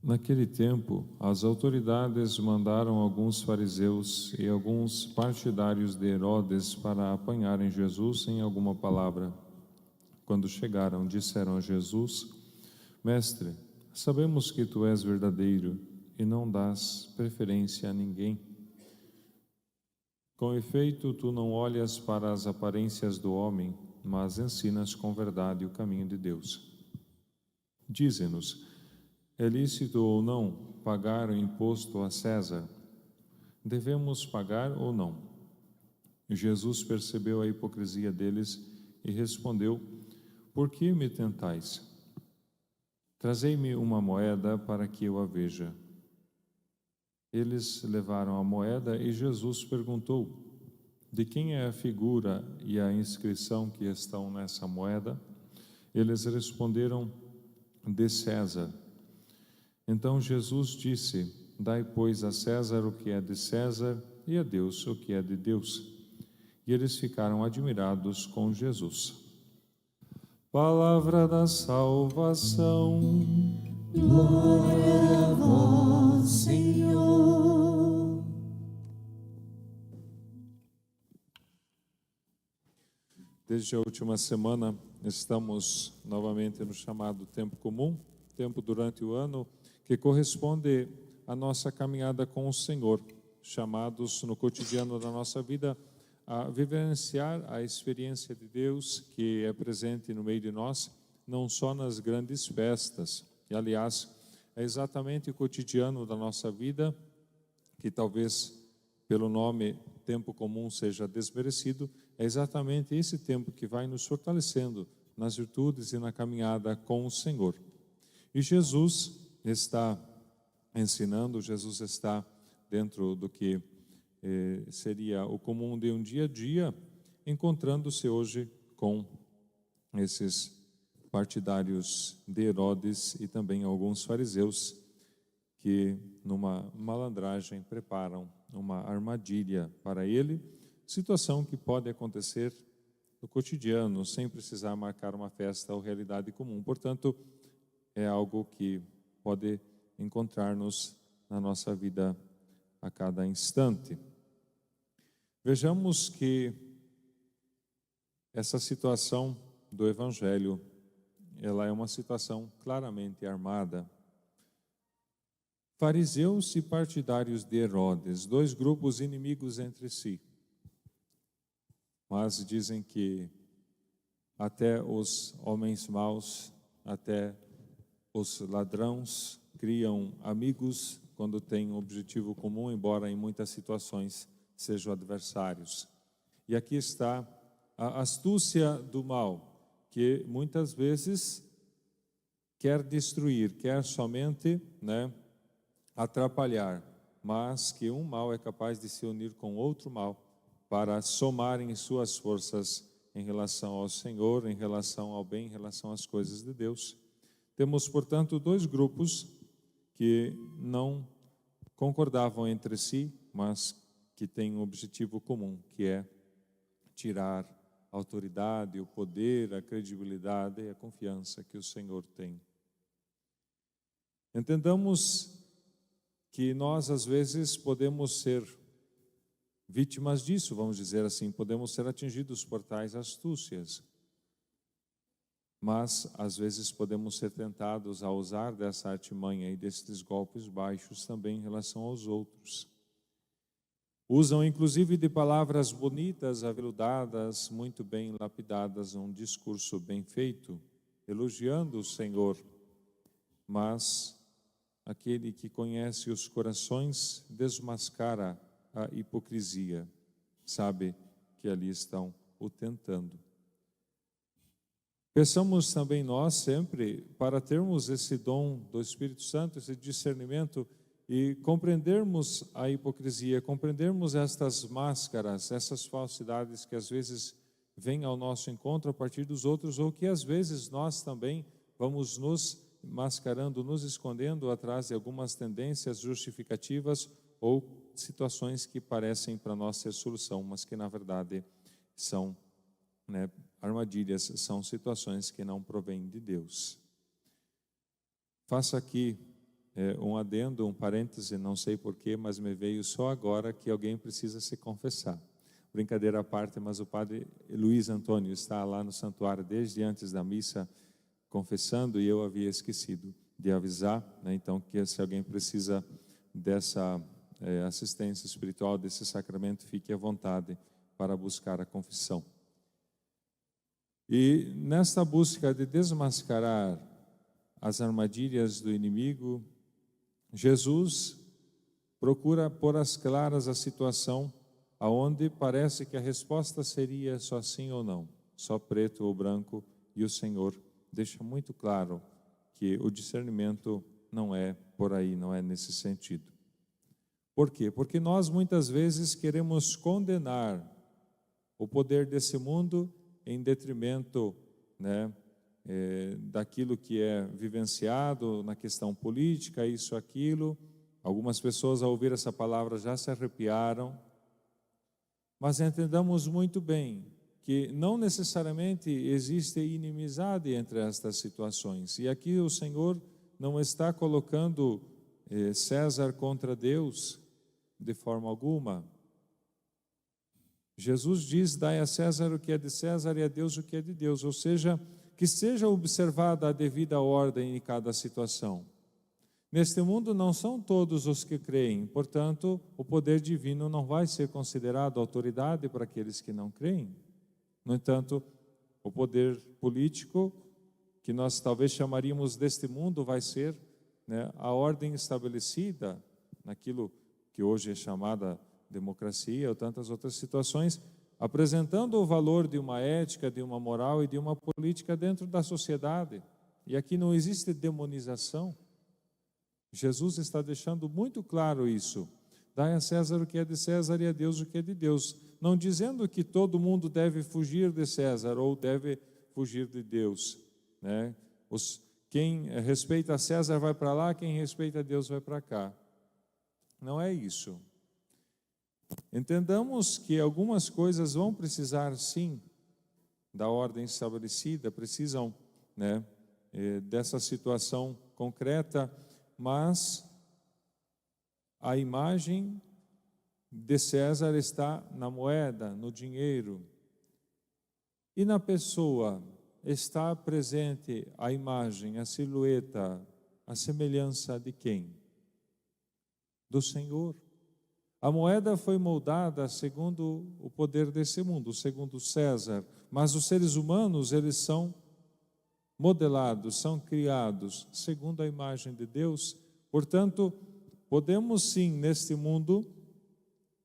Naquele tempo, as autoridades mandaram alguns fariseus e alguns partidários de Herodes para apanharem Jesus em alguma palavra. Quando chegaram, disseram a Jesus: Mestre, sabemos que tu és verdadeiro e não dás preferência a ninguém. Com efeito, tu não olhas para as aparências do homem, mas ensinas com verdade o caminho de Deus. Dize-nos: é lícito ou não pagar o imposto a César? Devemos pagar ou não? Jesus percebeu a hipocrisia deles e respondeu: Por que me tentais? Trazei-me uma moeda para que eu a veja. Eles levaram a moeda e Jesus perguntou: De quem é a figura e a inscrição que estão nessa moeda? Eles responderam: De César. Então Jesus disse: Dai, pois, a César o que é de César e a Deus o que é de Deus. E eles ficaram admirados com Jesus. Palavra da salvação. Glória a vós, Senhor. Desde a última semana estamos novamente no chamado tempo comum, tempo durante o ano que corresponde à nossa caminhada com o Senhor, chamados no cotidiano da nossa vida a vivenciar a experiência de Deus que é presente no meio de nós, não só nas grandes festas. E, aliás, é exatamente o cotidiano da nossa vida, que talvez pelo nome tempo comum seja desmerecido, é exatamente esse tempo que vai nos fortalecendo nas virtudes e na caminhada com o Senhor. E Jesus está ensinando, Jesus está dentro do que seria o comum de um dia a dia, encontrando-se hoje com esses partidários de Herodes e também alguns fariseus que, numa malandragem, preparam uma armadilha para ele, situação que pode acontecer no cotidiano, sem precisar marcar uma festa ou realidade comum. Portanto, é algo que pode encontrar-nos na nossa vida a cada instante. Vejamos que essa situação do Evangelho, ela é uma situação claramente armada. Fariseus e partidários de Herodes, dois grupos inimigos entre si. Mas dizem que até os homens maus, até os ladrões criam amigos quando têm um objetivo comum, embora em muitas situações sejam adversários. E aqui está a astúcia do mal, que muitas vezes quer destruir, quer somente, atrapalhar, mas que um mal é capaz de se unir com outro mal para somarem suas forças em relação ao Senhor, em relação ao bem, em relação às coisas de Deus. Temos, portanto, dois grupos que não concordavam entre si, mas que têm um objetivo comum, que é tirar a autoridade, o poder, a credibilidade e a confiança que o Senhor tem. Entendamos que nós, às vezes, podemos ser vítimas disso, vamos dizer assim, podemos ser atingidos por tais astúcias. Mas, às vezes, podemos ser tentados a usar dessa artimanha e desses golpes baixos também em relação aos outros. Usam, inclusive, de palavras bonitas, aveludadas, muito bem lapidadas, um discurso bem feito, elogiando o Senhor. Mas aquele que conhece os corações desmascara a hipocrisia, sabe que ali estão o tentando. Peçamos também nós sempre para termos esse dom do Espírito Santo, esse discernimento e compreendermos a hipocrisia, compreendermos estas máscaras, essas falsidades que às vezes vêm ao nosso encontro a partir dos outros ou que às vezes nós também vamos nos mascarando, nos escondendo atrás de algumas tendências justificativas ou situações que parecem para nós ser solução, mas que na verdade são armadilhas, são situações que não provêm de Deus. Faça aqui um adendo, um parêntese, não sei porquê, mas me veio só agora que alguém precisa se confessar. Brincadeira à parte, mas o padre Luiz Antônio está lá no santuário desde antes da missa confessando e eu havia esquecido de avisar, né? Então, que se alguém precisa dessa assistência espiritual, desse sacramento, fique à vontade para buscar a confissão. E nesta busca de desmascarar as armadilhas do inimigo, Jesus procura pôr às claras a situação aonde parece que a resposta seria só sim ou não, só preto ou branco, e o Senhor deixa muito claro que o discernimento não é por aí, não é nesse sentido. Por quê? Porque nós muitas vezes queremos condenar o poder desse mundo em detrimento, né, daquilo que é vivenciado na questão política, isso, aquilo. Algumas pessoas ao ouvir essa palavra já se arrepiaram, mas entendamos muito bem que não necessariamente existe inimizade entre estas situações. E aqui o Senhor não está colocando César contra Deus de forma alguma. Jesus diz: dai a César o que é de César e a Deus o que é de Deus. Ou seja, que seja observada a devida ordem em cada situação. Neste mundo não são todos os que creem, portanto, o poder divino não vai ser considerado autoridade para aqueles que não creem. No entanto, o poder político, que nós talvez chamaríamos deste mundo, vai ser, né, a ordem estabelecida naquilo que hoje é chamada democracia ou tantas outras situações, apresentando o valor de uma ética, de uma moral e de uma política dentro da sociedade. E aqui não existe demonização. Jesus está deixando muito claro isso. Dai a César o que é de César e a Deus o que é de Deus. Não dizendo que todo mundo deve fugir de César ou deve fugir de Deus, né? Quem respeita a César vai para lá, quem respeita a Deus vai para cá. Não é isso. Entendamos que algumas coisas vão precisar, sim, da ordem estabelecida, precisam, né, dessa situação concreta, mas a imagem de César está na moeda, no dinheiro. E na pessoa está presente a imagem, a silhueta, a semelhança de quem? Do Senhor. A moeda foi moldada segundo o poder desse mundo, segundo César, mas os seres humanos, eles são modelados, são criados segundo a imagem de Deus. Portanto, podemos sim, neste mundo,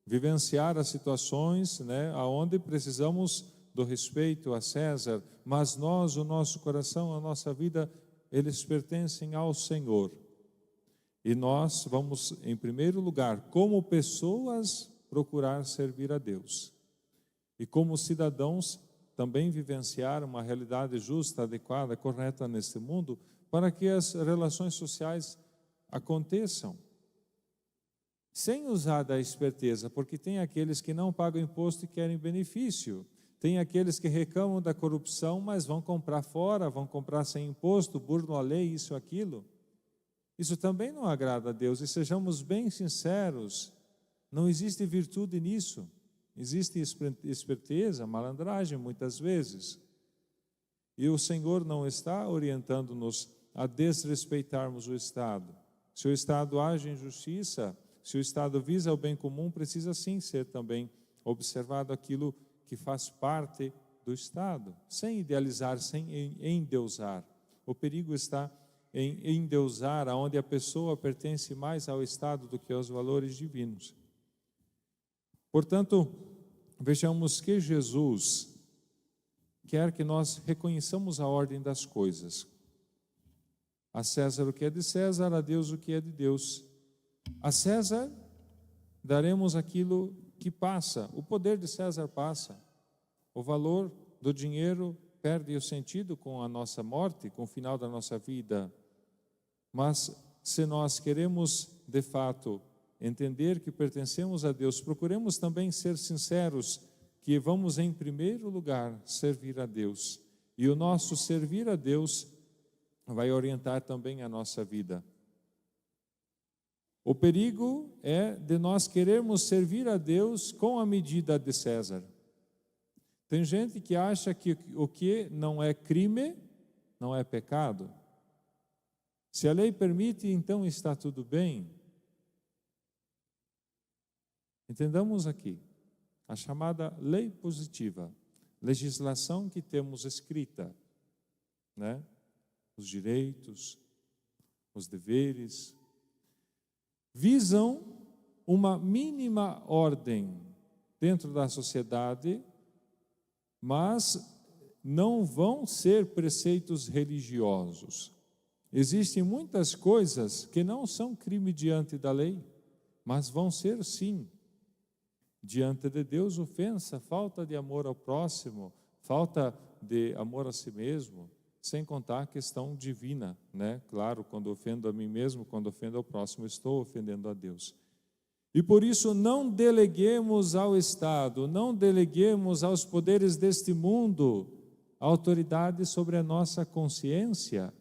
vivenciar as situações, né, onde precisamos do respeito a César, mas nós, o nosso coração, a nossa vida, eles pertencem ao Senhor. E nós vamos, em primeiro lugar, como pessoas, procurar servir a Deus. E como cidadãos, também vivenciar uma realidade justa, adequada, correta neste mundo, para que as relações sociais aconteçam. Sem usar da esperteza, porque tem aqueles que não pagam imposto e querem benefício. Tem aqueles que reclamam da corrupção, mas vão comprar fora, vão comprar sem imposto, burlam a lei, isso, aquilo. Isso também não agrada a Deus, e sejamos bem sinceros, não existe virtude nisso. Existe esperteza, malandragem muitas vezes. E o Senhor não está orientando-nos a desrespeitarmos o Estado. Se o Estado age em justiça, se o Estado visa o bem comum, precisa sim ser também observado aquilo que faz parte do Estado, sem idealizar, sem endeusar. O perigo está em endeusar, onde a pessoa pertence mais ao Estado do que aos valores divinos. Portanto, vejamos que Jesus quer que nós reconheçamos a ordem das coisas. A César o que é de César, a Deus o que é de Deus. A César daremos aquilo que passa, o poder de César passa. O valor do dinheiro perde o sentido com a nossa morte, com o final da nossa vida. Mas se nós queremos, de fato, entender que pertencemos a Deus, procuremos também ser sinceros que vamos, em primeiro lugar, servir a Deus. E o nosso servir a Deus vai orientar também a nossa vida. O perigo é de nós querermos servir a Deus com a medida de César. Tem gente que acha que o que não é crime, não é pecado. Se a lei permite, então está tudo bem. Entendamos aqui, a chamada lei positiva, legislação que temos escrita, né? Os direitos, os deveres, visam uma mínima ordem dentro da sociedade, mas não vão ser preceitos religiosos. Existem muitas coisas que não são crime diante da lei, mas vão ser sim, diante de Deus, ofensa, falta de amor ao próximo, falta de amor a si mesmo, sem contar a questão divina, né? Claro, quando ofendo a mim mesmo, quando ofendo ao próximo, estou ofendendo a Deus. E por isso não deleguemos ao Estado, não deleguemos aos poderes deste mundo a autoridade sobre a nossa consciência.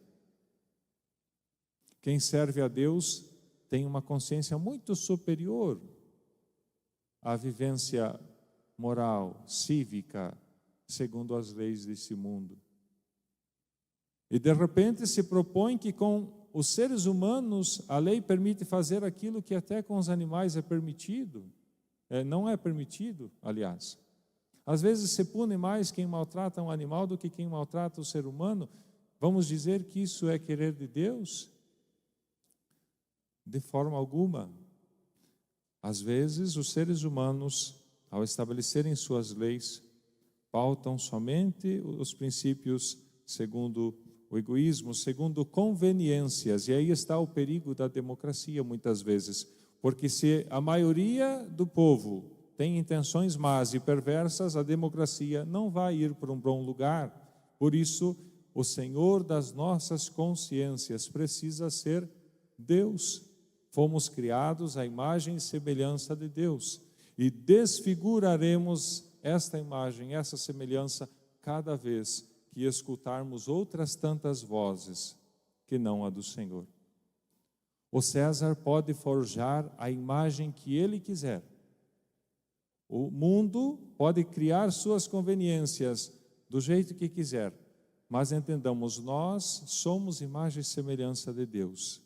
Quem serve a Deus tem uma consciência muito superior à vivência moral, cívica, segundo as leis desse mundo. E de repente se propõe que com os seres humanos a lei permite fazer aquilo que até com os animais é permitido. Não é permitido, aliás. Às vezes se pune mais quem maltrata um animal do que quem maltrata o ser humano. Vamos dizer que isso é querer de Deus? De forma alguma. Às vezes os seres humanos, ao estabelecerem suas leis, pautam somente os princípios segundo o egoísmo, segundo conveniências. E aí está o perigo da democracia muitas vezes. Porque se a maioria do povo tem intenções más e perversas, a democracia não vai ir para um bom lugar. Por isso, o Senhor das nossas consciências precisa ser Deus. Fomos criados à imagem e semelhança de Deus. E desfiguraremos esta imagem, essa semelhança, cada vez que escutarmos outras tantas vozes que não a do Senhor. O César pode forjar a imagem que ele quiser. O mundo pode criar suas conveniências do jeito que quiser, mas entendamos, nós somos imagem e semelhança de Deus.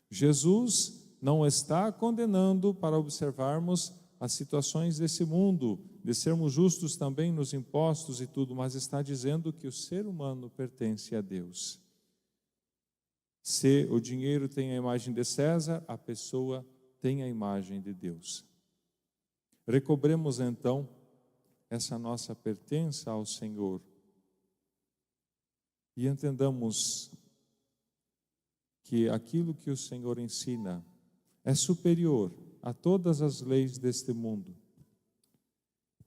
Jesus não está condenando para observarmos as situações desse mundo, de sermos justos também nos impostos e tudo, mas está dizendo que o ser humano pertence a Deus. Se o dinheiro tem a imagem de César, a pessoa tem a imagem de Deus. Recobremos então essa nossa pertença ao Senhor e entendamos que aquilo que o Senhor ensina é superior a todas as leis deste mundo.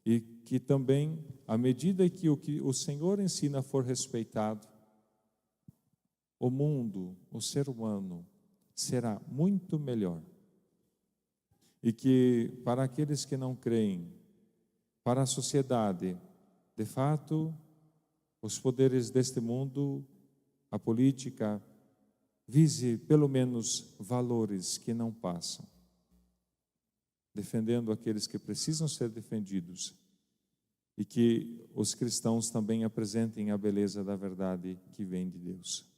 E que também, à medida que o Senhor ensina for respeitado, o mundo, o ser humano, será muito melhor. E que para aqueles que não creem, para a sociedade, de fato, os poderes deste mundo, a política, vise pelo menos valores que não passam, defendendo aqueles que precisam ser defendidos, e que os cristãos também apresentem a beleza da verdade que vem de Deus.